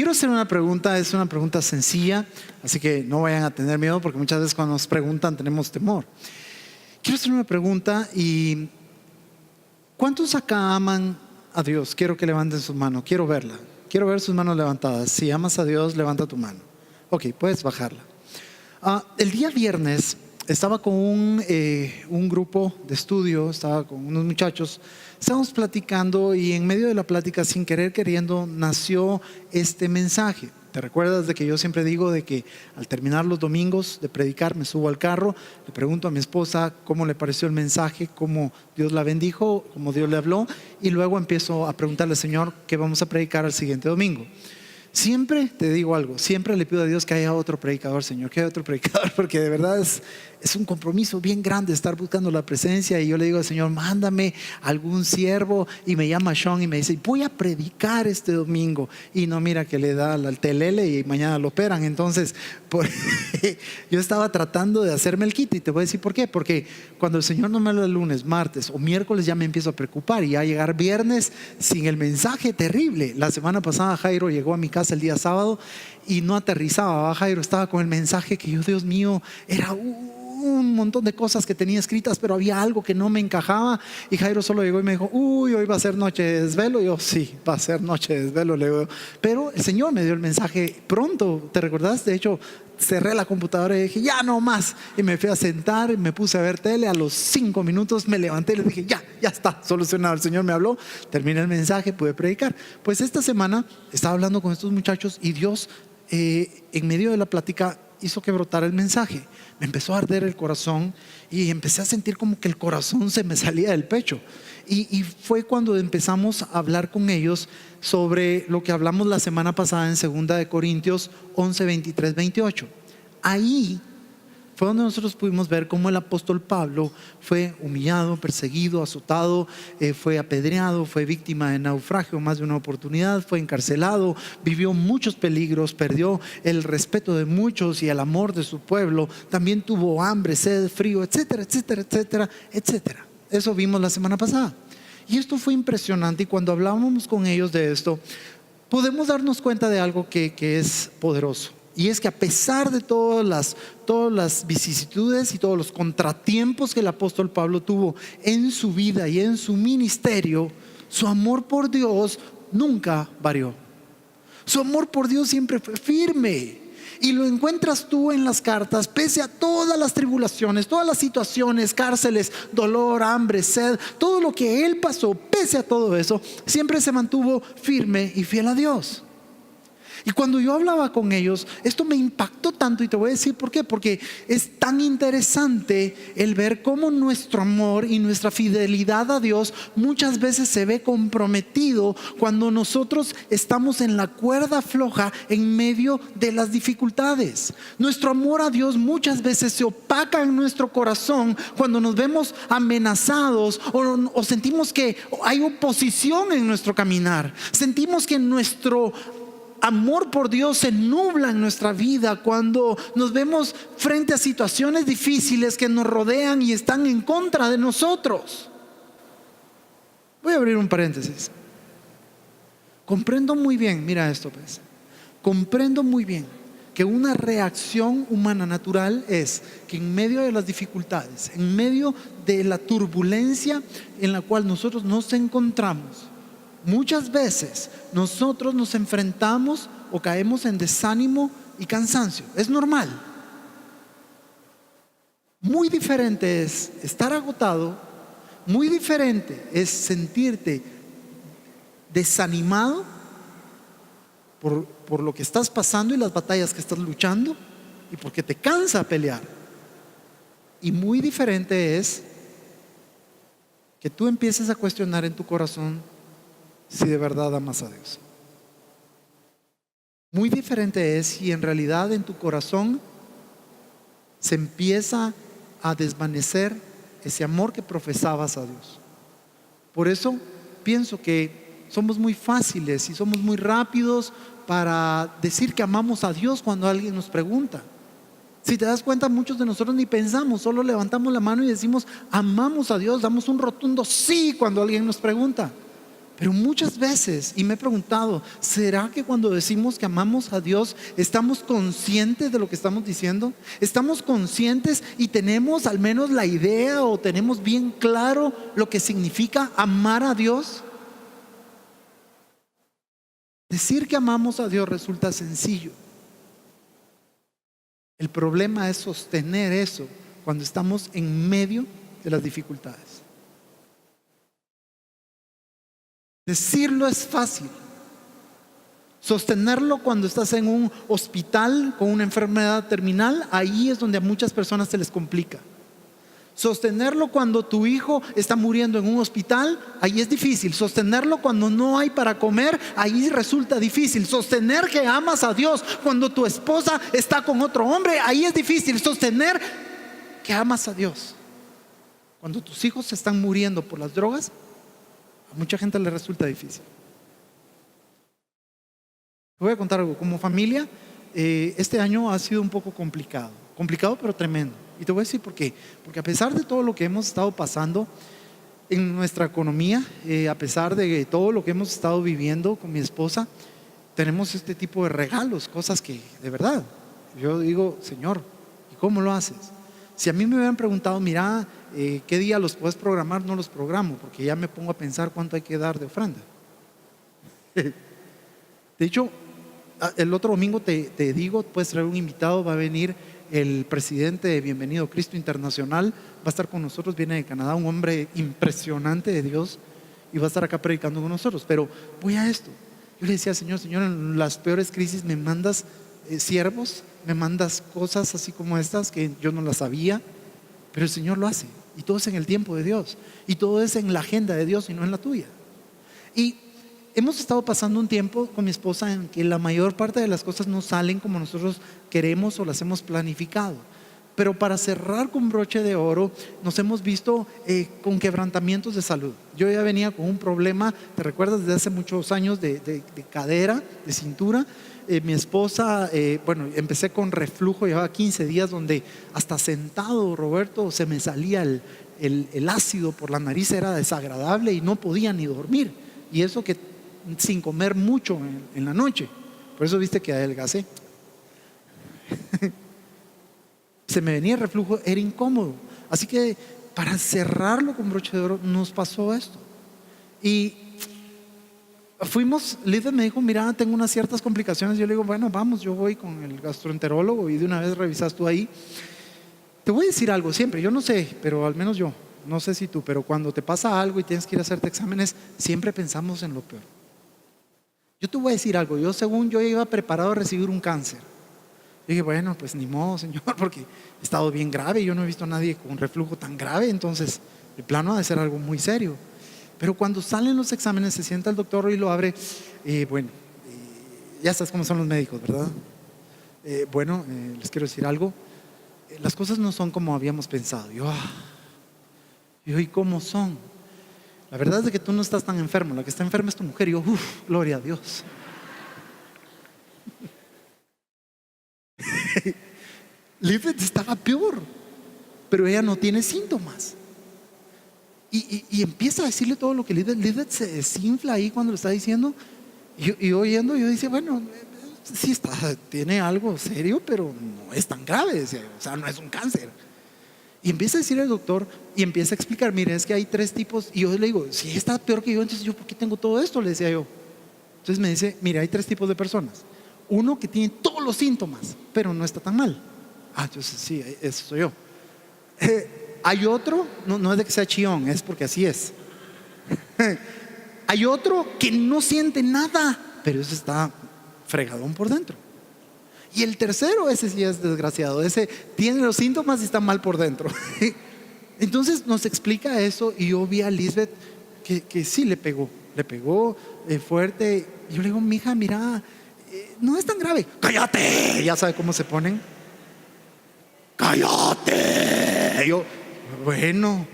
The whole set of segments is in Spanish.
quiero hacer una pregunta, es una pregunta sencilla, así que no vayan a tener miedo porque muchas veces cuando nos preguntan tenemos temor. Quiero hacer una pregunta y ¿cuántos acá aman a Dios? Quiero que levanten sus manos, quiero verla. Quiero ver sus manos levantadas. Si amas a Dios, levanta tu mano. Ok, puedes bajarla. El día viernes estaba con un grupo de estudio, estaba con unos muchachos, estábamos platicando y en medio de la plática, sin querer queriendo, nació este mensaje. ¿Te recuerdas de que yo siempre digo de que al terminar los domingos de predicar me subo al carro, le pregunto a mi esposa cómo le pareció el mensaje, cómo Dios la bendijo, cómo Dios le habló, y luego empiezo a preguntarle al Señor qué vamos a predicar el siguiente domingo? Siempre te digo algo, siempre le pido a Dios que haya otro predicador, Señor, que haya otro predicador, porque de verdad es un compromiso bien grande estar buscando la presencia. Y yo le digo al Señor, mándame algún siervo, y me llama Sean y me dice, voy a predicar este domingo, y no mira que le da al telele y mañana lo operan. Entonces yo estaba tratando de hacerme el kit, y te voy a decir por qué. Porque cuando el Señor no me habla el lunes, martes o miércoles, ya me empiezo a preocupar, y ya llegar viernes sin el mensaje, terrible. La semana pasada Jairo llegó a mi casa el día sábado y no aterrizaba. Jairo estaba con el mensaje que yo, Dios mío, era un montón de cosas que tenía escritas, pero había algo que no me encajaba. Y Jairo solo llegó y me dijo, uy, hoy va a ser noche de desvelo. Y yo, sí, va a ser noche de desvelo, le digo. Pero el Señor me dio el mensaje pronto, ¿te recordás? De hecho, cerré la computadora y dije, ya no más. Y me fui a sentar y me puse a ver tele. A los 5 minutos me levanté y le dije, ya está solucionado. El Señor me habló, terminé el mensaje, pude predicar. Pues esta semana estaba hablando con estos muchachos y Dios, en medio de la plática, hizo que brotara el mensaje. Me empezó a arder el corazón y empecé a sentir como que el corazón se me salía del pecho. Y fue cuando empezamos a hablar con ellos sobre lo que hablamos la semana pasada en 2 Corintios 11, 23, 28. Ahí fue donde nosotros pudimos ver cómo el apóstol Pablo fue humillado, perseguido, azotado, fue apedreado, fue víctima de naufragio más de una oportunidad, fue encarcelado, vivió muchos peligros, perdió el respeto de muchos y el amor de su pueblo. También tuvo hambre, sed, frío, etcétera, etcétera, etcétera, etcétera. Eso vimos la semana pasada. Y esto fue impresionante, y cuando hablábamos con ellos de esto, podemos darnos cuenta de algo que es poderoso. Y es que a pesar de todas las vicisitudes y todos los contratiempos que el apóstol Pablo tuvo en su vida y en su ministerio, su amor por Dios nunca varió. Su amor por Dios siempre fue firme. Y lo encuentras tú en las cartas, pese a todas las tribulaciones, todas las situaciones, cárceles, dolor, hambre, sed, todo lo que él pasó, pese a todo eso, siempre se mantuvo firme y fiel a Dios. Y cuando yo hablaba con ellos, esto me impactó tanto, y te voy a decir por qué. Porque es tan interesante el ver cómo nuestro amor y nuestra fidelidad a Dios muchas veces se ve comprometido cuando nosotros estamos en la cuerda floja en medio de las dificultades. Nuestro amor a Dios muchas veces se opaca en nuestro corazón cuando nos vemos amenazados o sentimos que hay oposición en nuestro caminar. Sentimos que nuestro amor por Dios se nubla en nuestra vida cuando nos vemos frente a situaciones difíciles que nos rodean y están en contra de nosotros. Voy a abrir un paréntesis. Comprendo muy bien, mira esto pues, comprendo muy bien que una reacción humana natural es que en medio de las dificultades, en medio de la turbulencia en la cual nosotros nos encontramos, muchas veces nosotros nos enfrentamos o caemos en desánimo y cansancio. Es normal. Muy diferente es estar agotado, muy diferente es sentirte desanimado por lo que estás pasando y las batallas que estás luchando y porque te cansa pelear. Y muy diferente es que tú empieces a cuestionar en tu corazón si de verdad amas a Dios. Muy diferente es si en realidad en tu corazón se empieza a desvanecer ese amor que profesabas a Dios. Por eso pienso que somos muy fáciles y somos muy rápidos para decir que amamos a Dios cuando alguien nos pregunta. Si te das cuenta, muchos de nosotros ni pensamos, solo levantamos la mano y decimos amamos a Dios, damos un rotundo sí cuando alguien nos pregunta. Pero muchas veces, y me he preguntado, ¿será que cuando decimos que amamos a Dios, estamos conscientes de lo que estamos diciendo? ¿Estamos conscientes y tenemos al menos la idea o tenemos bien claro lo que significa amar a Dios? Decir que amamos a Dios resulta sencillo. El problema es sostener eso cuando estamos en medio de las dificultades. Decirlo es fácil. Sostenerlo cuando estás en un hospital con una enfermedad terminal, ahí es donde a muchas personas se les complica. Sostenerlo cuando tu hijo está muriendo en un hospital, ahí es difícil. Sostenerlo cuando no hay para comer, ahí resulta difícil. Sostener que amas a Dios cuando tu esposa está con otro hombre, ahí es difícil. Sostener que amas a Dios cuando tus hijos se están muriendo por las drogas, a mucha gente le resulta difícil. Te voy a contar algo. Como familia, este año ha sido un poco complicado. Complicado pero tremendo. Y te voy a decir por qué. Porque a pesar de todo lo que hemos estado pasando en nuestra economía, a pesar de todo lo que hemos estado viviendo con mi esposa, tenemos este tipo de regalos, cosas que de verdad, yo digo, Señor, ¿y cómo lo haces? Si a mí me hubieran preguntado, mira, ¿qué día los puedes programar? No los programo, porque ya me pongo a pensar cuánto hay que dar de ofrenda. De hecho, el otro domingo te digo, puedes traer un invitado, va a venir el presidente de Bienvenido Cristo Internacional, va a estar con nosotros, viene de Canadá, un hombre impresionante de Dios, y va a estar acá predicando con nosotros. Pero voy a esto, yo le decía, Señor, en las peores crisis me mandas siervos, me mandas cosas así como estas que yo no las sabía, pero el Señor lo hace, y todo es en el tiempo de Dios, y todo es en la agenda de Dios y no en la tuya. Y hemos estado pasando un tiempo con mi esposa en que la mayor parte de las cosas no salen como nosotros queremos o las hemos planificado. Pero para cerrar con broche de oro, nos hemos visto con quebrantamientos de salud. Yo ya venía con un problema, ¿te recuerdas? Desde hace muchos años de cadera, de cintura. Mi esposa, empecé con reflujo, llevaba 15 días donde hasta sentado, Roberto, se me salía el ácido por la nariz, era desagradable y no podía ni dormir. Y eso que sin comer mucho en la noche. Por eso viste que adelgacé. Se me venía el reflujo, era incómodo. Así que para cerrarlo con broche de oro nos pasó esto. Y Lidia me dijo, mira, tengo unas ciertas complicaciones. Yo le digo, bueno, vamos, yo voy con el gastroenterólogo y de una vez revisas tú ahí. Te voy a decir algo siempre, yo no sé, pero al menos yo, no sé si tú, pero cuando te pasa algo y tienes que ir a hacerte exámenes, siempre pensamos en lo peor. Yo te voy a decir algo, yo iba preparado a recibir un cáncer. Yo dije, bueno, pues ni modo, Señor, porque he estado bien grave, yo no he visto a nadie con reflujo tan grave, entonces el plano ha de ser algo muy serio. Pero cuando salen los exámenes, se sienta el doctor y lo abre, ya sabes cómo son los médicos, ¿verdad? Les quiero decir algo, las cosas no son como habíamos pensado. ¿Y cómo son? La verdad es que tú no estás tan enfermo, la que está enferma es tu mujer. Y yo, gloria a Dios. Lisbeth estaba peor, pero ella no tiene síntomas. Y empieza a decirle todo lo que Lisbeth se desinfla ahí cuando lo está diciendo. Y oyendo, yo dice, bueno, sí tiene algo serio, pero no es tan grave, o sea, no es un cáncer. Y empieza a decir el doctor y empieza a explicar, mire, es que hay 3 tipos. Y yo le digo, si está peor que yo, entonces yo, ¿por qué tengo todo esto? Le decía yo. Entonces me dice, mire, hay 3 tipos de personas. Uno que tiene todos los síntomas, pero no está tan mal. Entonces sí, eso soy yo. Hay otro, no es de que sea chillón, es porque así es. Hay otro que no siente nada, pero ese está fregadón por dentro. Y el tercero, ese sí es desgraciado, ese tiene los síntomas y está mal por dentro. Entonces nos explica eso y yo vi a Lisbeth que sí le pegó fuerte. Y yo le digo, mija, mira, no es tan grave. ¡Cállate! Ya sabe cómo se ponen. ¡Cállate! Yo, bueno.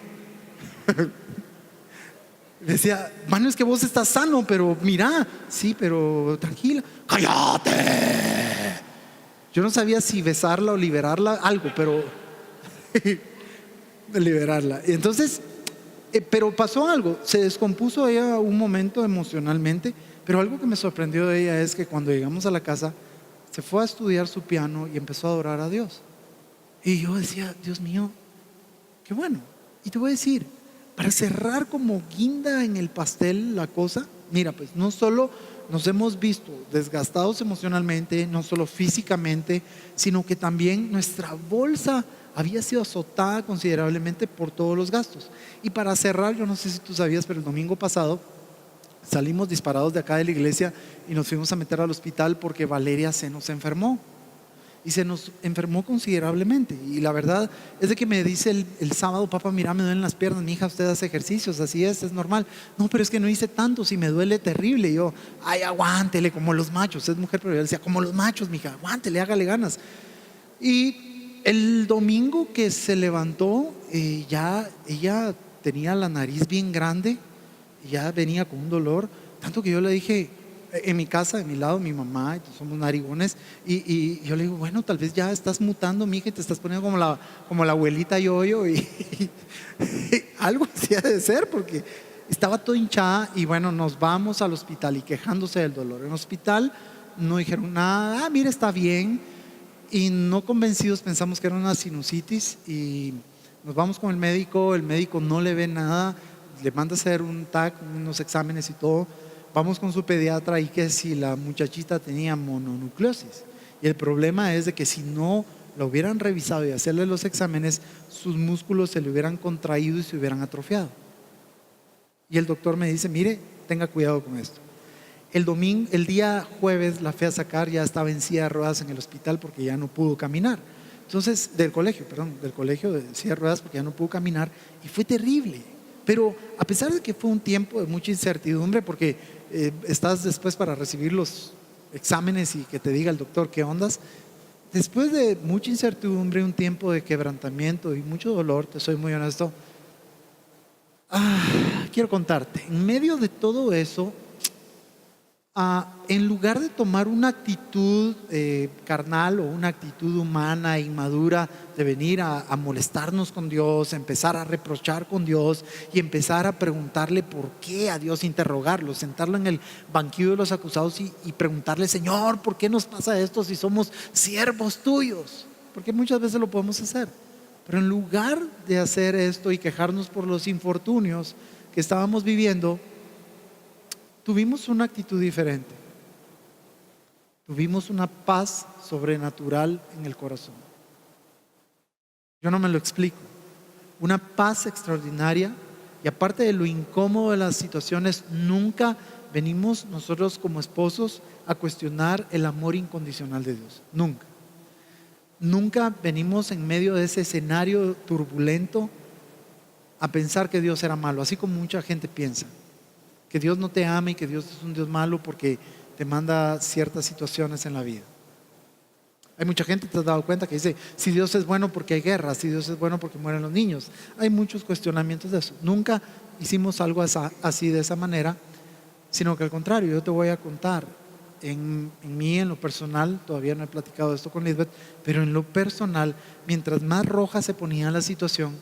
Decía, mano, es que vos estás sano, pero mira, sí, pero tranquila. ¡Cállate! Yo no sabía si besarla o liberarla, algo, pero liberarla. Entonces Pero pasó algo, se descompuso ella un momento emocionalmente, pero algo que me sorprendió de ella es que cuando llegamos a la casa, se fue a estudiar su piano y empezó a adorar a Dios. Y yo decía, Dios mío, qué bueno. Y te voy a decir, para cerrar como guinda en el pastel la cosa, mira, pues no solo nos hemos visto desgastados emocionalmente, no solo físicamente, sino que también nuestra bolsa había sido azotada considerablemente por todos los gastos. Y para cerrar, yo no sé si tú sabías, pero el domingo pasado salimos disparados de acá de la iglesia y nos fuimos a meter al hospital porque Valeria se nos enfermó. Y se nos enfermó considerablemente. Y la verdad es de que me dice el sábado, papá, mira, me duelen las piernas, mi hija, usted hace ejercicios, así es normal. No, pero es que no hice tanto, si me duele terrible. Y yo, ay, aguántele, como los machos, es mujer, pero yo decía, como los machos, mija, aguántele, hágale ganas. Y el domingo que se levantó, ya ella tenía la nariz bien grande, ya venía con un dolor, tanto que yo le dije, en mi casa, de mi lado, mi mamá, somos narigones, y yo le digo, bueno, tal vez ya estás mutando, mija, y te estás poniendo como la abuelita Yoyo, y algo así ha de ser, porque estaba todo hinchada, y bueno, nos vamos al hospital y quejándose del dolor. En el hospital no dijeron nada, mira, está bien, y no convencidos pensamos que era una sinusitis, y nos vamos con el médico no le ve nada, le manda a hacer un TAC, unos exámenes y todo. Vamos con su pediatra y que si la muchachita tenía mononucleosis. Y el problema es de que si no lo hubieran revisado y hacerle los exámenes, sus músculos se le hubieran contraído y se hubieran atrofiado. Y el doctor me dice, mire, tenga cuidado con esto. El día jueves la fui a sacar, ya estaba en silla de ruedas en el hospital porque ya no pudo caminar. Entonces, del colegio de silla de ruedas porque ya no pudo caminar, y fue terrible. Pero a pesar de que fue un tiempo de mucha incertidumbre, porque estás después para recibir los exámenes y que te diga el doctor qué ondas, después de mucha incertidumbre, un tiempo de quebrantamiento y mucho dolor, te soy muy honesto, quiero contarte, en medio de todo eso, en lugar de tomar una actitud carnal o una actitud humana, inmadura, de venir a molestarnos con Dios, empezar a reprochar con Dios y empezar a preguntarle por qué a Dios, interrogarlo, sentarlo en el banquillo de los acusados y preguntarle, Señor, ¿por qué nos pasa esto si somos siervos tuyos? Porque muchas veces lo podemos hacer. Pero en lugar de hacer esto y quejarnos por los infortunios que estábamos viviendo, tuvimos una actitud diferente. Tuvimos una paz sobrenatural en el corazón. Yo no me lo explico. Una paz extraordinaria, y aparte de lo incómodo de las situaciones, nunca venimos nosotros como esposos a cuestionar el amor incondicional de Dios. Nunca. Nunca venimos en medio de ese escenario turbulento a pensar que Dios era malo, así como mucha gente piensa. Que Dios no te ama y que Dios es un Dios malo porque te manda ciertas situaciones en la vida. Hay mucha gente, te has dado cuenta, que dice, si Dios es bueno porque hay guerra, si Dios es bueno porque mueren los niños. Hay muchos cuestionamientos de eso. Nunca hicimos algo así de esa manera, sino que al contrario, yo te voy a contar, en mí, en lo personal, todavía no he platicado esto con Lisbeth, pero en lo personal, mientras más roja se ponía la situación,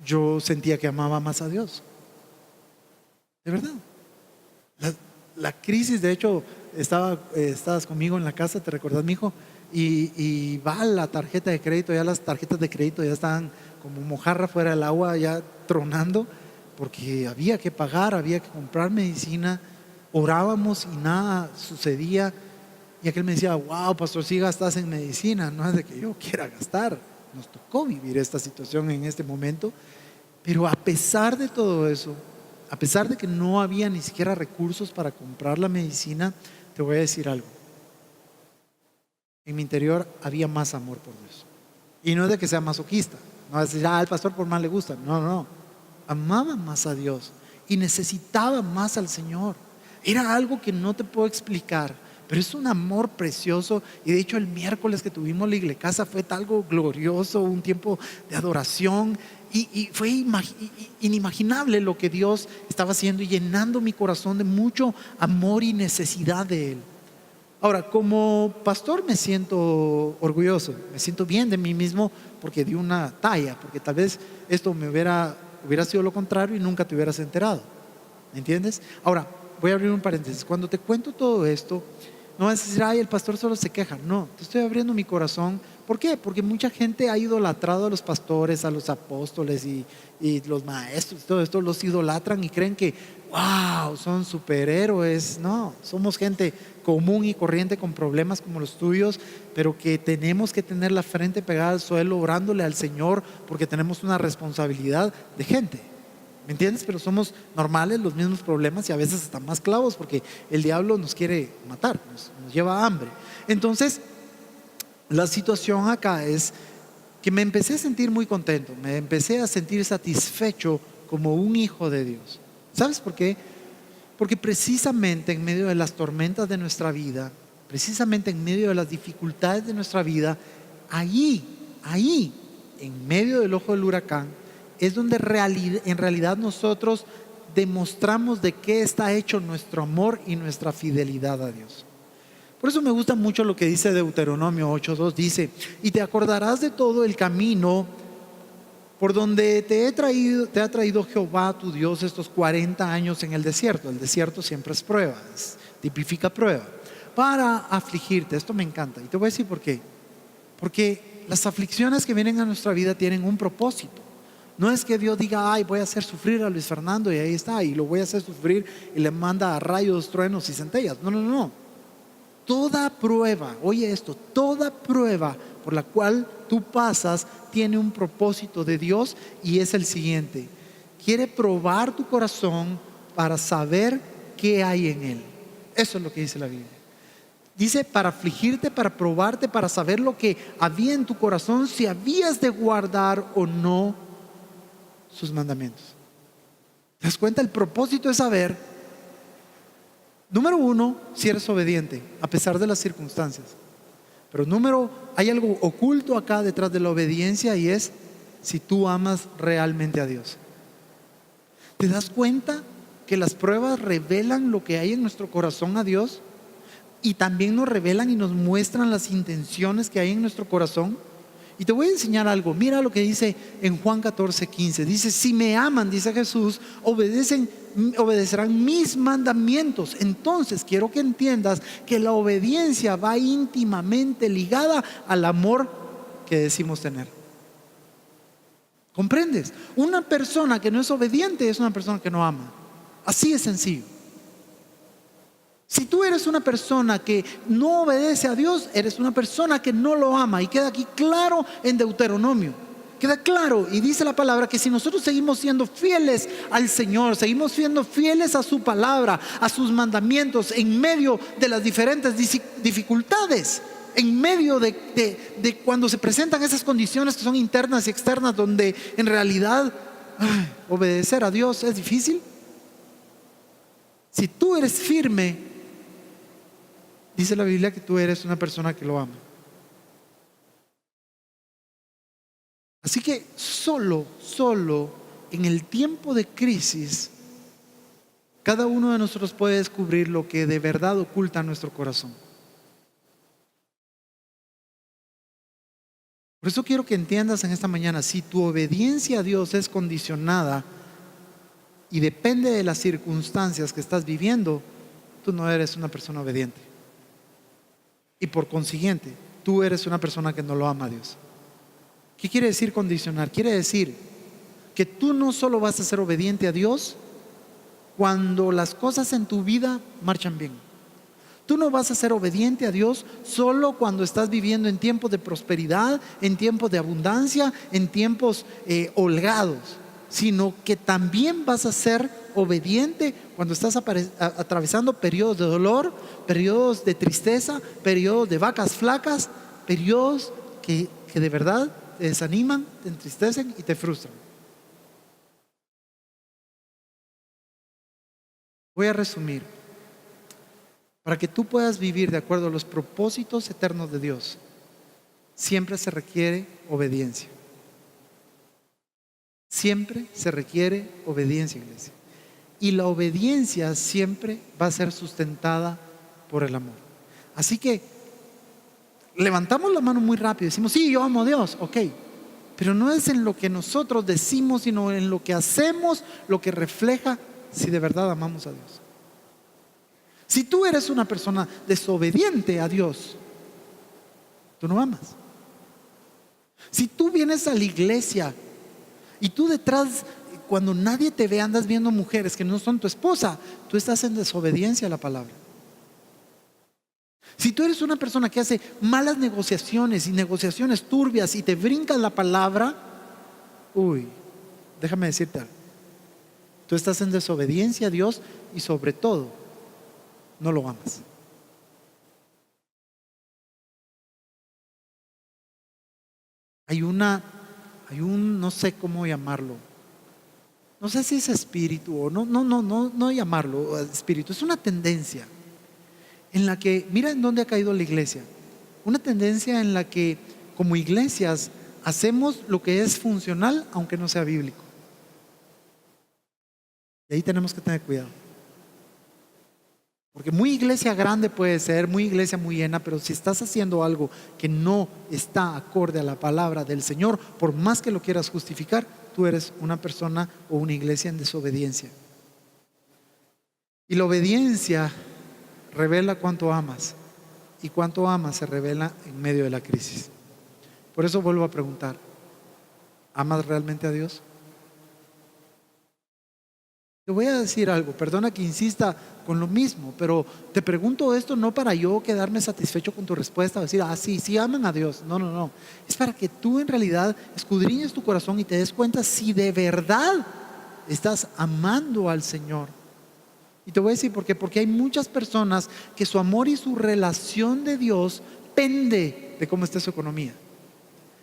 yo sentía que amaba más a Dios. De verdad. La crisis, de hecho, estabas conmigo en la casa, ¿te recordás, mijo? Y va la tarjeta de crédito, ya las tarjetas de crédito ya estaban como mojarra fuera del agua, ya tronando, porque había que pagar, había que comprar medicina, orábamos y nada sucedía. Y aquel me decía, wow, pastor, si gastas en medicina, no es de que yo quiera gastar, nos tocó vivir esta situación en este momento, pero a pesar de todo eso, a pesar de que no había ni siquiera recursos para comprar la medicina, te voy a decir algo. En mi interior había más amor por Dios. Y no es de que sea masoquista, no es decir, al pastor por más le gusta. No. Amaba más a Dios y necesitaba más al Señor. Era algo que no te puedo explicar, pero es un amor precioso. Y de hecho el miércoles que tuvimos la iglesia casa fue algo glorioso, un tiempo de adoración. Y fue inimaginable lo que Dios estaba haciendo y llenando mi corazón de mucho amor y necesidad de Él. Ahora, como pastor me siento orgulloso, me siento bien de mí mismo porque di una talla, porque tal vez esto hubiera sido lo contrario y nunca te hubieras enterado. ¿Me entiendes? Ahora, voy a abrir un paréntesis. Cuando te cuento todo esto, no vas a decir, ay, el pastor solo se queja. No, te estoy abriendo mi corazón. ¿Por qué? Porque mucha gente ha idolatrado a los pastores, a los apóstoles y los maestros, todo esto los idolatran y creen que, wow, son superhéroes. No, somos gente común y corriente con problemas como los tuyos, pero que tenemos que tener la frente pegada al suelo orándole al Señor porque tenemos una responsabilidad de gente. ¿Me entiendes? Pero somos normales, los mismos problemas y a veces están más clavos porque el diablo nos quiere matar, nos lleva a hambre. Entonces, la situación acá es que me empecé a sentir muy contento, me empecé a sentir satisfecho como un hijo de Dios. ¿Sabes por qué? Porque precisamente en medio de las tormentas de nuestra vida, precisamente en medio de las dificultades de nuestra vida, ahí, en medio del ojo del huracán, es donde en realidad nosotros demostramos de qué está hecho nuestro amor y nuestra fidelidad a Dios. Por eso me gusta mucho lo que dice Deuteronomio 8:2, dice, y te acordarás de todo el camino por donde te ha traído Jehová tu Dios estos 40 años en el desierto. El desierto siempre es prueba, tipifica prueba, para afligirte. Esto me encanta y te voy a decir por qué. Porque las aflicciones que vienen a nuestra vida tienen un propósito. No es que Dios diga, ay, voy a hacer sufrir a Luis Fernando y ahí está, y lo voy a hacer sufrir y le manda rayos, truenos y centellas. No. Toda prueba, oye esto, toda prueba por la cual tú pasas tiene un propósito de Dios y es el siguiente. Quiere probar tu corazón para saber qué hay en él. Eso es lo que dice la Biblia. Dice para afligirte, para probarte, para saber lo que había en tu corazón, si habías de guardar o no sus mandamientos. ¿Te das cuenta? El propósito es saber, número uno, si eres obediente a pesar de las circunstancias. Pero hay algo oculto acá detrás de la obediencia y es si tú amas realmente a Dios. ¿Te das cuenta que las pruebas revelan lo que hay en nuestro corazón a Dios? Y también nos revelan y nos muestran las intenciones que hay en nuestro corazón. Y te voy a enseñar algo. Mira lo que dice en Juan 14:15. Dice, si me aman, dice Jesús, obedecerán mis mandamientos. Entonces quiero que entiendas que la obediencia va íntimamente ligada al amor que decimos tener. ¿Comprendes? Una persona que no es obediente es una persona que no ama. Así es sencillo. Si tú eres una persona que no obedece a Dios, eres una persona que no lo ama. Y queda aquí claro en Deuteronomio. Queda claro y dice la palabra que si nosotros seguimos siendo fieles al Señor, seguimos siendo fieles a su palabra, a sus mandamientos, en medio de las diferentes dificultades, en medio de cuando se presentan esas condiciones que son internas y externas, donde en realidad obedecer a Dios es difícil. Si tú eres firme, dice la Biblia que tú eres una persona que lo ama. Así que solo en el tiempo de crisis, cada uno de nosotros puede descubrir lo que de verdad oculta nuestro corazón. Por eso quiero que entiendas en esta mañana, si tu obediencia a Dios es condicionada y depende de las circunstancias que estás viviendo, tú no eres una persona obediente. Y por consiguiente, tú eres una persona que no lo ama a Dios. ¿Qué quiere decir condicionar? Quiere decir que tú no solo vas a ser obediente a Dios cuando las cosas en tu vida marchan bien. Tú no vas a ser obediente a Dios solo cuando estás viviendo en tiempos de prosperidad, en tiempos de abundancia, en tiempos holgados, sino que también vas a ser obediente cuando estás atravesando periodos de dolor, periodos de tristeza, periodos de vacas flacas, periodos que de verdad te desaniman, te entristecen y te frustran. Voy a resumir. Para que tú puedas vivir de acuerdo a los propósitos eternos de Dios, siempre se requiere obediencia. Siempre se requiere obediencia, iglesia. Y la obediencia siempre va a ser sustentada por el amor. Así que levantamos la mano muy rápido y decimos, sí, yo amo a Dios, ok. Pero no es en lo que nosotros decimos, sino en lo que hacemos, lo que refleja si de verdad amamos a Dios. Si tú eres una persona desobediente a Dios, tú no amas. Si tú vienes a la iglesia y tú detrás, cuando nadie te ve, andas viendo mujeres que no son tu esposa, tú estás en desobediencia a la palabra. Si tú eres una persona que hace malas negociaciones y negociaciones turbias y te brincas la palabra, déjame decirte algo. Tú estás en desobediencia a Dios y sobre todo, no lo amas. Hay un, no sé cómo llamarlo. No sé si es espíritu o no llamarlo espíritu. Es una tendencia en la que, mira en dónde ha caído la iglesia. Una tendencia en la que como iglesias hacemos lo que es funcional aunque no sea bíblico. Y ahí tenemos que tener cuidado. Porque muy iglesia grande puede ser, muy iglesia muy llena, pero si estás haciendo algo que no está acorde a la palabra del Señor, por más que lo quieras justificar, tú eres una persona o una iglesia en desobediencia. Y la obediencia revela cuánto amas, y cuánto amas se revela en medio de la crisis. Por eso vuelvo a preguntar, ¿amas realmente a Dios? Te voy a decir algo, perdona que insista con lo mismo, pero te pregunto esto no para yo quedarme satisfecho con tu respuesta, decir, sí aman a Dios. No. Es para que tú en realidad escudriñes tu corazón y te des cuenta si de verdad estás amando al Señor. Y te voy a decir por qué. Porque hay muchas personas que su amor y su relación de Dios pende de cómo esté su economía.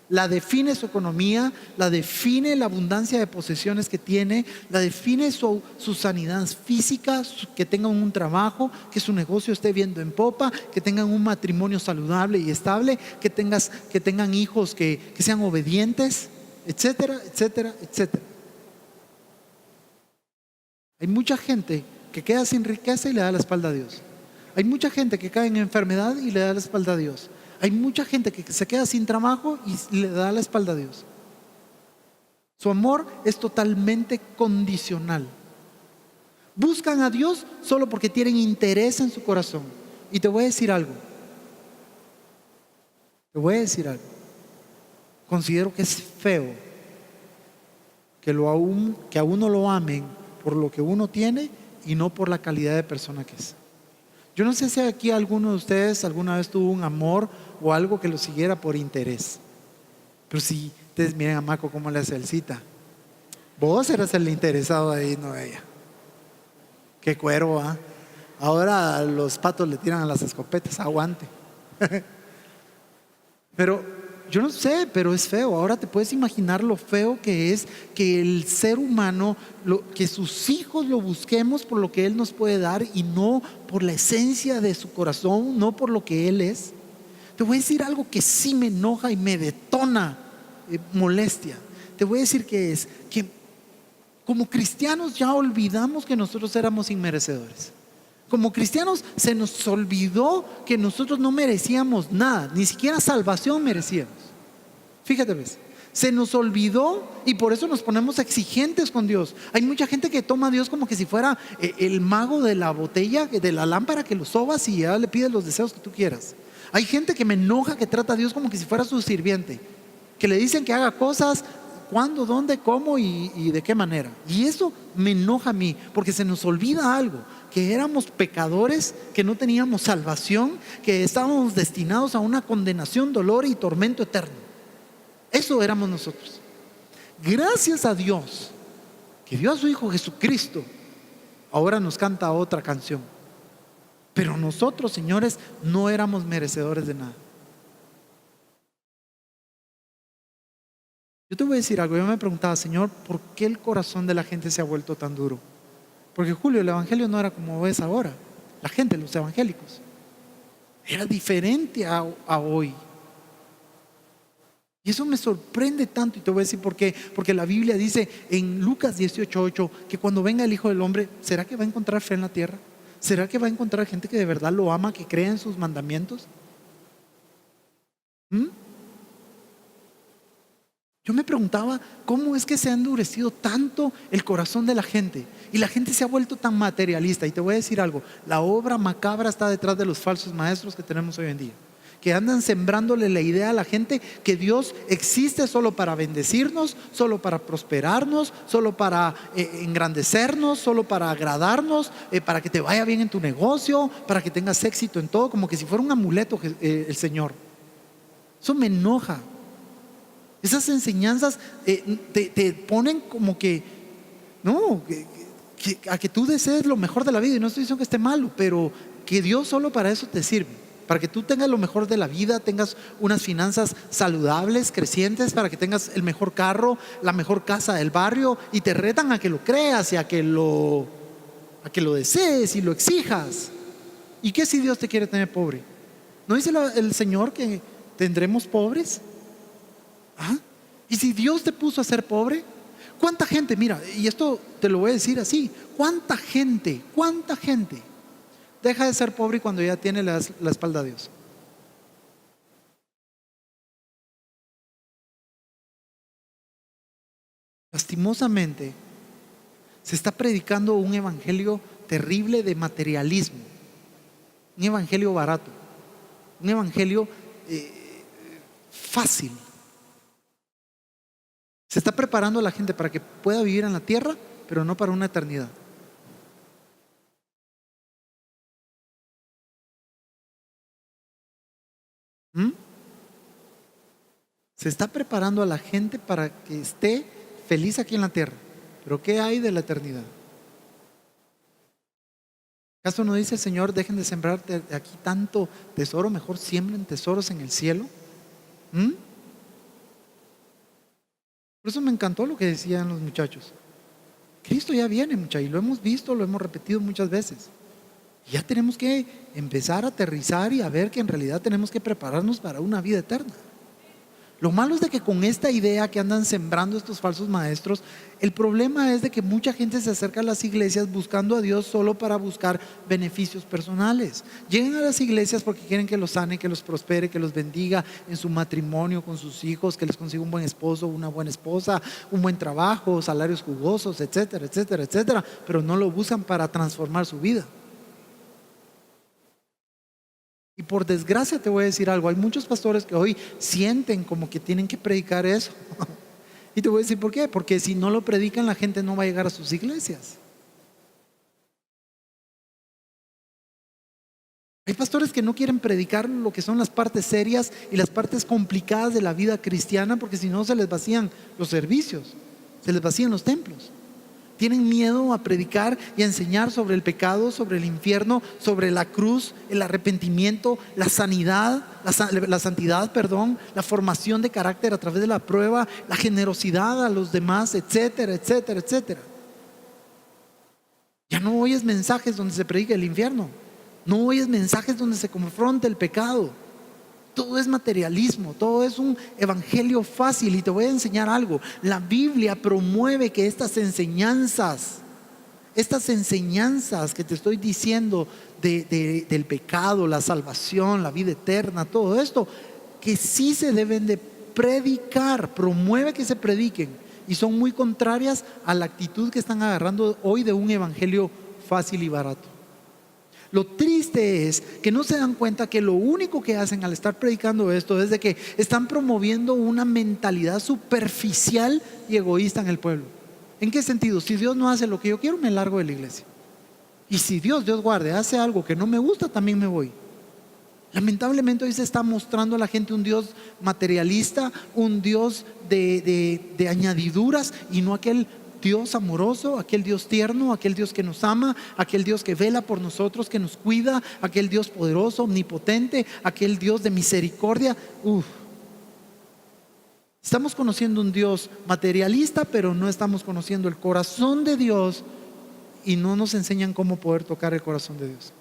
La define su economía, la define la abundancia de posesiones que tiene, la define su sanidad física, que tengan un trabajo, que su negocio esté viendo en popa, que tengan un matrimonio saludable y estable, que tengan hijos que sean obedientes, etcétera, etcétera, etcétera. Hay mucha gente que queda sin riqueza y le da la espalda a Dios. Hay mucha gente que cae en enfermedad y le da la espalda a Dios. Hay mucha gente que se queda sin trabajo y le da la espalda a Dios. Su amor es totalmente condicional. Buscan a Dios solo porque tienen interés en su corazón. Y te voy a decir algo. Considero que es feo que a uno lo amen por lo que uno tiene y no por la calidad de persona que es. Yo no sé si aquí alguno de ustedes alguna vez tuvo un amor o algo que lo siguiera por interés. Pero si ustedes miren a Maco cómo le hace el cita. Vos eras el interesado ahí, no ella. Qué cuero, ¿ah? Ahora los patos le tiran a las escopetas, aguante. Pero yo no sé, pero es feo. Ahora te puedes imaginar lo feo que es que el ser humano, que sus hijos lo busquemos por lo que Él nos puede dar y no por la esencia de su corazón, no por lo que Él es. Te voy a decir algo que sí me enoja y me detona molestia. Te voy a decir que es que como cristianos ya olvidamos que nosotros éramos inmerecedores. Como cristianos se nos olvidó que nosotros no merecíamos nada, ni siquiera salvación merecíamos. Fíjate, ¿ves? Se nos olvidó y por eso nos ponemos exigentes con Dios. Hay mucha gente que toma a Dios como que si fuera el mago de la botella, de la lámpara que lo sobas y ya le pides los deseos que tú quieras. Hay gente que me enoja que trata a Dios como que si fuera su sirviente, que le dicen que haga cosas, cuándo, dónde, cómo y de qué manera. Y eso me enoja a mí, porque se nos olvida algo, que éramos pecadores, que no teníamos salvación, que estábamos destinados a una condenación, dolor y tormento eterno. Eso éramos nosotros. Gracias a Dios que dio a su Hijo Jesucristo, ahora nos canta otra canción. Pero nosotros, señores, no éramos merecedores de nada. Yo te voy a decir algo. Yo me preguntaba, Señor, ¿por qué el corazón de la gente se ha vuelto tan duro? Porque Julio, el evangelio no era como ves ahora. La gente, los evangélicos, era diferente a hoy. Y eso me sorprende tanto, y te voy a decir por qué. Porque la Biblia dice en Lucas 18:8 que cuando venga el Hijo del Hombre, ¿será que va a encontrar fe en la tierra? ¿Será que va a encontrar gente que de verdad lo ama, que cree en sus mandamientos? ¿Mm? Yo me preguntaba cómo es que se ha endurecido tanto el corazón de la gente y la gente se ha vuelto tan materialista. Y te voy a decir algo, la obra macabra está detrás de los falsos maestros que tenemos hoy en día, que andan sembrándole la idea a la gente que Dios existe solo para bendecirnos, solo para prosperarnos, solo para engrandecernos, solo para agradarnos, para que te vaya bien en tu negocio, para que tengas éxito en todo, como que si fuera un amuleto el Señor. Eso me enoja. Esas enseñanzas te ponen como que, no, a que tú desees lo mejor de la vida. Y no estoy diciendo que esté malo, pero que Dios solo para eso te sirve. Para que tú tengas lo mejor de la vida, tengas unas finanzas saludables, crecientes, para que tengas el mejor carro, la mejor casa del barrio. Y te retan a que lo creas y a que lo desees y lo exijas. ¿Y qué si Dios te quiere tener pobre? ¿No dice el Señor que tendremos pobres? ¿Ah? Y si Dios te puso a ser pobre, ¿cuánta gente, mira, y esto te lo voy a decir así, cuánta gente deja de ser pobre cuando ya tiene la espalda a Dios? Lastimosamente se está predicando un evangelio terrible de materialismo, un evangelio barato, un evangelio fácil. Se está preparando a la gente para que pueda vivir en la tierra, pero no para una eternidad. ¿Mm? Se está preparando a la gente para que esté feliz aquí en la tierra. Pero ¿qué hay de la eternidad? ¿Acaso no dice el Señor, dejen de sembrar aquí tanto tesoro, mejor siembren tesoros en el cielo? ¿Mm? Por eso me encantó lo que decían los muchachos. Cristo ya viene, muchachos, y lo hemos visto, lo hemos repetido muchas veces. Y ya tenemos que empezar a aterrizar y a ver que en realidad tenemos que prepararnos para una vida eterna. Lo malo es de que con esta idea que andan sembrando estos falsos maestros, el problema es de que mucha gente se acerca a las iglesias buscando a Dios solo para buscar beneficios personales. Llegan a las iglesias porque quieren que los sane, que los prospere, que los bendiga en su matrimonio con sus hijos, que les consiga un buen esposo, una buena esposa, un buen trabajo, salarios jugosos, etcétera, etcétera, etcétera, pero no lo buscan para transformar su vida. Y por desgracia te voy a decir algo, hay muchos pastores que hoy sienten como que tienen que predicar eso. Y te voy a decir por qué, porque si no lo predican la gente no va a llegar a sus iglesias. Hay pastores que no quieren predicar lo que son las partes serias y las partes complicadas de la vida cristiana, porque si no se les vacían los servicios, se les vacían los templos. Tienen miedo a predicar y a enseñar sobre el pecado, sobre el infierno, sobre la cruz, el arrepentimiento, la sanidad, la santidad, perdón, la formación de carácter a través de la prueba, la generosidad a los demás, etcétera, etcétera, etcétera. Ya no oyes mensajes donde se predica el infierno, no oyes mensajes donde se confronta el pecado. Todo es materialismo, todo es un evangelio fácil. Y te voy a enseñar algo, la Biblia promueve que estas enseñanzas que te estoy diciendo del pecado, la salvación, la vida eterna, todo esto, que sí se deben de predicar, promueve que se prediquen, y son muy contrarias a la actitud que están agarrando hoy de un evangelio fácil y barato. Lo triste es que no se dan cuenta que lo único que hacen al estar predicando esto es de que están promoviendo una mentalidad superficial y egoísta en el pueblo. ¿En qué sentido? Si Dios no hace lo que yo quiero, me largo de la iglesia. Y si Dios guarde, hace algo que no me gusta, también me voy. Lamentablemente hoy se está mostrando a la gente un Dios materialista, un Dios de añadiduras, y no aquel Dios amoroso, aquel Dios tierno, aquel Dios que nos ama, aquel Dios que vela por nosotros, que nos cuida, aquel Dios poderoso, omnipotente, aquel Dios de misericordia. Estamos conociendo un Dios materialista, pero no estamos conociendo el corazón de Dios, y no nos enseñan cómo poder tocar el corazón de Dios.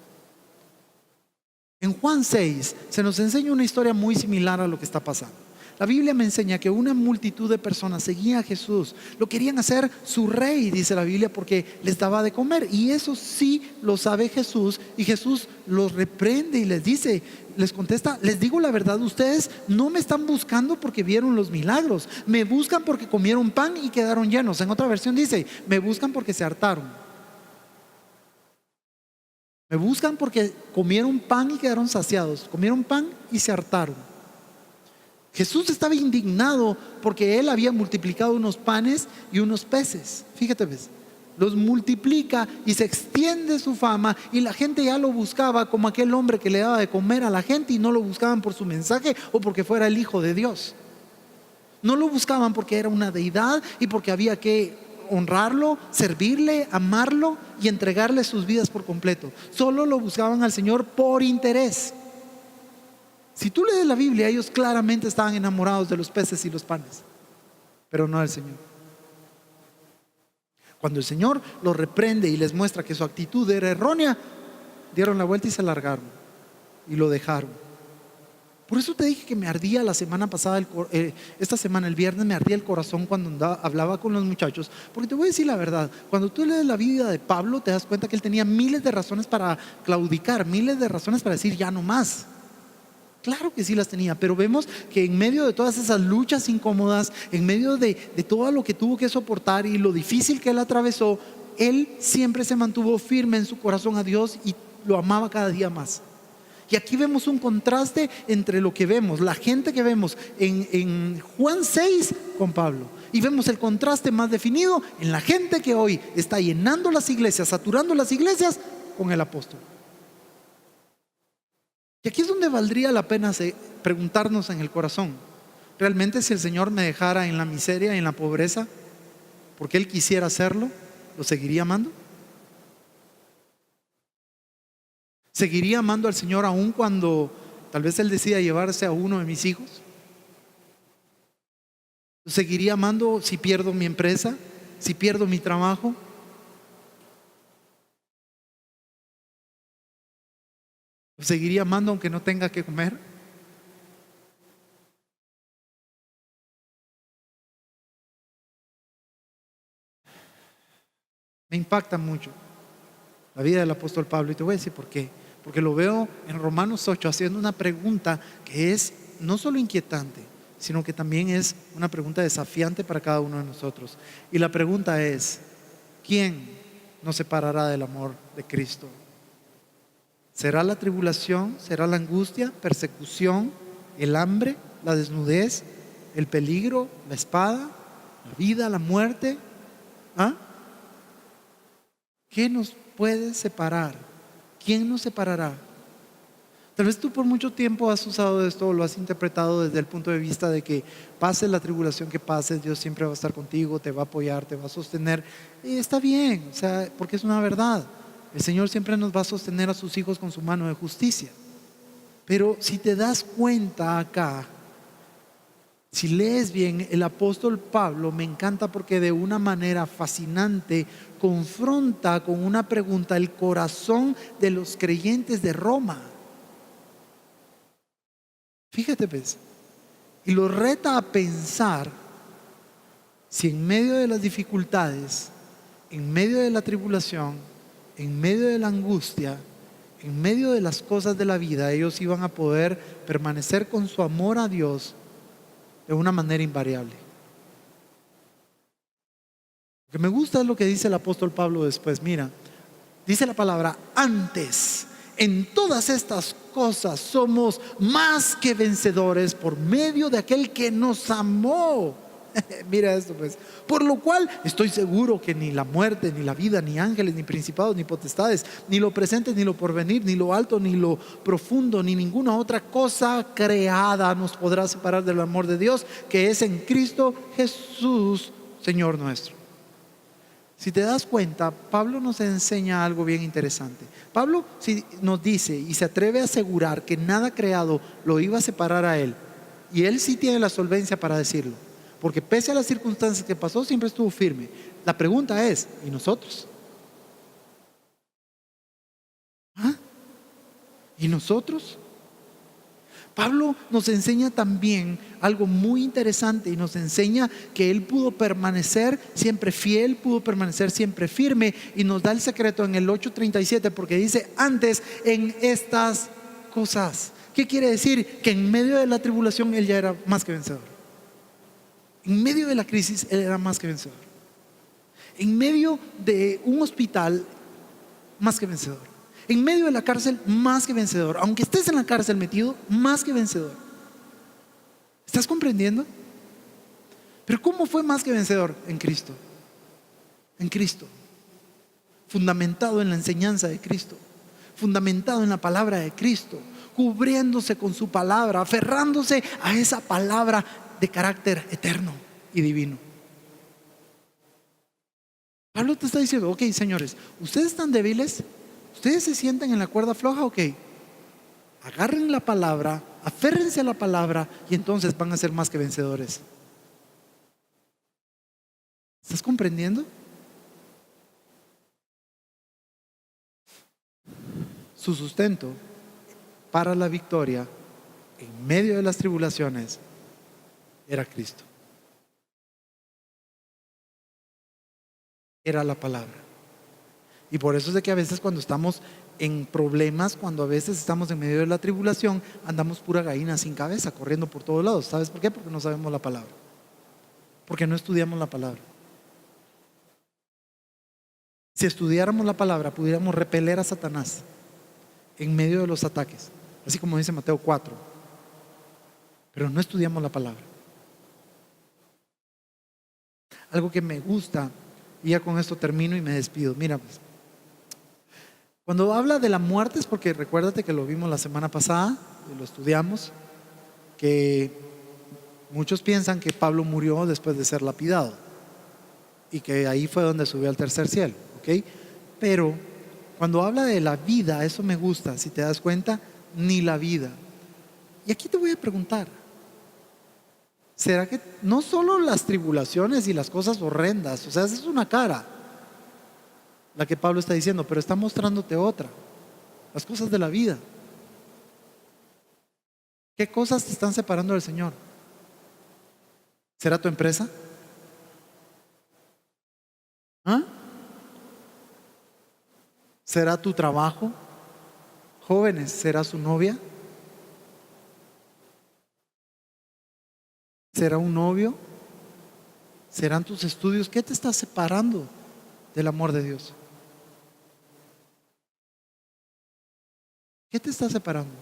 En Juan 6 se nos enseña una historia muy similar a lo que está pasando. La Biblia me enseña que una multitud de personas seguían a Jesús, lo querían hacer su rey, dice la Biblia, porque les daba de comer. Y eso sí lo sabe Jesús, y Jesús los reprende y les dice, les contesta: les digo la verdad, ustedes no me están buscando porque vieron los milagros, me buscan porque comieron pan y quedaron llenos. En otra versión dice: me buscan porque se hartaron. Me buscan porque comieron pan y quedaron saciados, comieron pan y se hartaron. Jesús estaba indignado porque él había multiplicado unos panes y unos peces. Fíjate, ves, los multiplica y se extiende su fama, y la gente ya lo buscaba como aquel hombre que le daba de comer a la gente, y no lo buscaban por su mensaje o porque fuera el Hijo de Dios. No lo buscaban porque era una deidad y porque había que honrarlo, servirle, amarlo y entregarle sus vidas por completo. Solo lo buscaban al Señor por interés. Si tú lees la Biblia, ellos claramente estaban enamorados de los peces y los panes, pero no del Señor. Cuando el Señor los reprende y les muestra que su actitud era errónea, dieron la vuelta y se largaron y lo dejaron. Por eso te dije que me ardía la semana pasada, esta semana, el viernes, me ardía el corazón cuando hablaba con los muchachos. Porque te voy a decir la verdad, cuando tú lees la vida de Pablo, te das cuenta que él tenía miles de razones para claudicar, miles de razones para decir ya no más. Claro que sí las tenía, pero vemos que en medio de todas esas luchas incómodas, en medio de todo lo que tuvo que soportar y lo difícil que él atravesó, él siempre se mantuvo firme en su corazón a Dios y lo amaba cada día más. Y aquí vemos un contraste entre lo que vemos, la gente que vemos en Juan 6 con Pablo, y vemos el contraste más definido en la gente que hoy está llenando las iglesias, saturando las iglesias con el apóstol. Y aquí es donde valdría la pena preguntarnos en el corazón: ¿realmente si el Señor me dejara en la miseria, en la pobreza, porque Él quisiera hacerlo, lo seguiría amando? ¿Seguiría amando al Señor aún cuando tal vez Él decida llevarse a uno de mis hijos? ¿Lo seguiría amando si pierdo mi empresa, si pierdo mi trabajo? ¿Lo seguiría amando aunque no tenga que comer? Me impacta mucho la vida del apóstol Pablo, y te voy a decir por qué. Porque lo veo en Romanos 8 haciendo una pregunta que es no solo inquietante, sino que también es una pregunta desafiante para cada uno de nosotros. Y la pregunta es: ¿quién nos separará del amor de Cristo? ¿Será la tribulación? ¿Será la angustia, persecución, el hambre, la desnudez, el peligro, la espada, la vida, la muerte? ¿Ah? ¿Qué nos puede separar? ¿Quién nos separará? Tal vez tú por mucho tiempo has usado esto o lo has interpretado desde el punto de vista de que pase la tribulación que pase, Dios siempre va a estar contigo, te va a apoyar, te va a sostener. Y está bien, o sea, porque es una verdad. El Señor siempre nos va a sostener a sus hijos con su mano de justicia. Pero si te das cuenta acá, si lees bien, el apóstol Pablo me encanta porque de una manera fascinante confronta con una pregunta el corazón de los creyentes de Roma. Fíjate, pues, y lo reta a pensar si en medio de las dificultades, en medio de la tribulación, en medio de la angustia, en medio de las cosas de la vida, ellos iban a poder permanecer con su amor a Dios de una manera invariable. Lo que me gusta es lo que dice el apóstol Pablo después. Mira, dice la palabra: antes, en todas estas cosas somos más que vencedores por medio de aquel que nos amó. Mira esto, pues. Por lo cual estoy seguro que ni la muerte, ni la vida, ni ángeles, ni principados, ni potestades, ni lo presente, ni lo porvenir, ni lo alto, ni lo profundo, ni ninguna otra cosa creada nos podrá separar del amor de Dios que es en Cristo Jesús, Señor nuestro. Si te das cuenta, Pablo nos enseña algo bien interesante. Pablo nos dice y se atreve a asegurar que nada creado lo iba a separar a él. Y él sí tiene la solvencia para decirlo, porque pese a las circunstancias que pasó, siempre estuvo firme. La pregunta es: ¿y nosotros? ¿Ah? ¿Y nosotros? Pablo nos enseña también algo muy interesante y nos enseña que él pudo permanecer siempre fiel, pudo permanecer siempre firme, y nos da el secreto en el 8:37 porque dice: antes en estas cosas. ¿Qué quiere decir? Que en medio de la tribulación él ya era más que vencedor. En medio de la crisis él era más que vencedor. En medio de un hospital, más que vencedor. En medio de la cárcel, más que vencedor. Aunque estés en la cárcel metido, más que vencedor. ¿Estás comprendiendo? Pero ¿cómo fue más que vencedor? En Cristo. En Cristo. Fundamentado en la enseñanza de Cristo. Fundamentado en la palabra de Cristo. Cubriéndose con su palabra. Aferrándose a esa palabra de carácter eterno y divino. Pablo te está diciendo: ok, señores, ustedes están débiles, ustedes se sienten en la cuerda floja, ok, agarren la palabra, aférrense a la palabra, y entonces van a ser más que vencedores. ¿Estás comprendiendo? Su sustento para la victoria en medio de las tribulaciones era Cristo. Era la palabra. Y por eso es de que a veces cuando estamos en problemas, cuando a veces estamos en medio de la tribulación, andamos pura gallina sin cabeza, corriendo por todos lados. ¿Sabes por qué? Porque no sabemos la palabra. Porque no estudiamos la palabra. Si estudiáramos la palabra, pudiéramos repeler a Satanás en medio de los ataques, así como dice Mateo 4. Pero no estudiamos la palabra. Algo que me gusta, y ya con esto termino y me despido. Mira, pues, cuando habla de la muerte es porque recuérdate que lo vimos la semana pasada y lo estudiamos, que muchos piensan que Pablo murió después de ser lapidado y que ahí fue donde subió al tercer cielo, ¿ok? Pero cuando habla de la vida, eso me gusta, si te das cuenta, ni la vida. Y aquí te voy a preguntar: ¿será que no solo las tribulaciones y las cosas horrendas, o sea, esa es una cara, la que Pablo está diciendo, pero está mostrándote otra, las cosas de la vida? ¿Qué cosas te están separando del Señor? ¿Será tu empresa? ¿Ah? ¿Será tu trabajo? Jóvenes, ¿será su novia? ¿Será un novio? ¿Serán tus estudios? ¿Qué te está separando del amor de Dios? ¿Qué te está separando?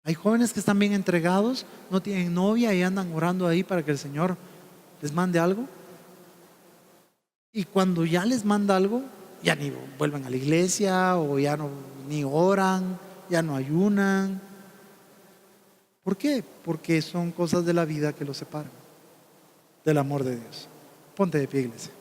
Hay jóvenes que están bien entregados, no tienen novia y andan orando ahí para que el Señor les mande algo. Y cuando ya les manda algo, ya ni vuelven a la iglesia, o ya no, ni oran, ya no ayunan. ¿Por qué? Porque son cosas de la vida que los separan del amor de Dios. Ponte de pie, iglesia.